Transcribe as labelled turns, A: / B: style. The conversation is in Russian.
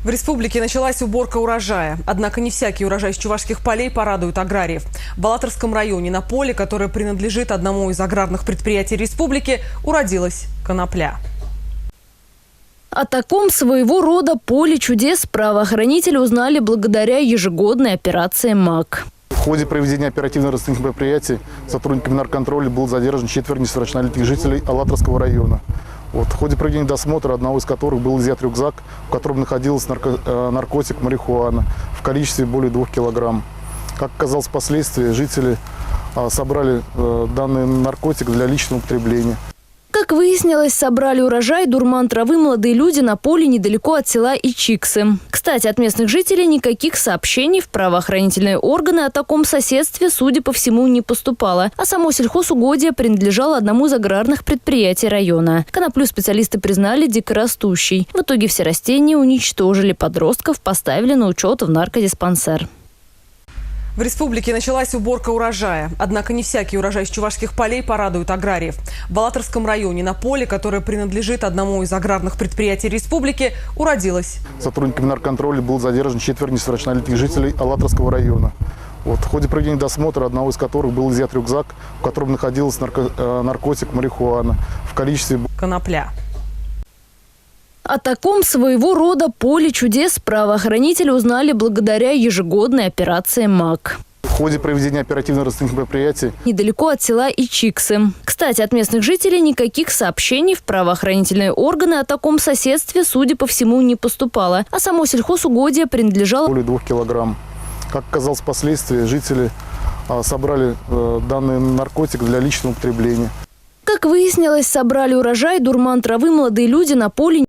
A: В республике началась уборка урожая. Однако не всякий урожай с чувашских полей порадует аграриев. В Алатырском районе на поле, которое принадлежит одному из аграрных предприятий республики, уродилась конопля.
B: О таком своего рода поле чудес правоохранители узнали благодаря ежегодной операции «МАК».
C: В ходе проведения оперативно-розыскных мероприятий сотрудниками наркоконтроля был задержан 4 несовершеннолетних жителей Алатырского района. В ходе проведения досмотра одного из которых был изъят рюкзак, в котором находился наркотик марихуана в количестве более 2 килограмм. Как оказалось впоследствии, жители собрали данный наркотик для личного употребления.
B: Как выяснилось, собрали урожай дурман травы молодые люди на поле недалеко от села Ичиксы. Кстати, от местных жителей никаких сообщений в правоохранительные органы о таком соседстве, судя по всему, не поступало. А само сельхозугодие принадлежало одному из аграрных предприятий района. Коноплю специалисты признали дикорастущей. В итоге все растения уничтожили, подростков поставили на учет в наркодиспансер.
A: В республике началась уборка урожая. Однако не всякий урожай с чувашских полей порадует аграриев. В Алатырском районе на поле, которое принадлежит одному из аграрных предприятий республики, уродилась.
C: Сотрудниками наркоконтроля был задержан 4 несовершеннолетних жителей Алатырского района. В ходе проведения досмотра одного из которых был изъят рюкзак, в котором находился наркотик марихуана в количестве
A: конопля.
B: О таком своего рода поле чудес правоохранители узнали благодаря ежегодной операции «МАК».
C: В ходе проведения оперативно-розыскных мероприятий
B: Недалеко от села Ичиксы. Кстати, от местных жителей никаких сообщений в правоохранительные органы о таком соседстве, судя по всему, не поступало. А само сельхозугодие принадлежало
C: более 2 килограмм. Как оказалось впоследствии, жители собрали данный наркотик для личного употребления.
B: Как выяснилось, собрали урожай дурман травы молодые люди на поле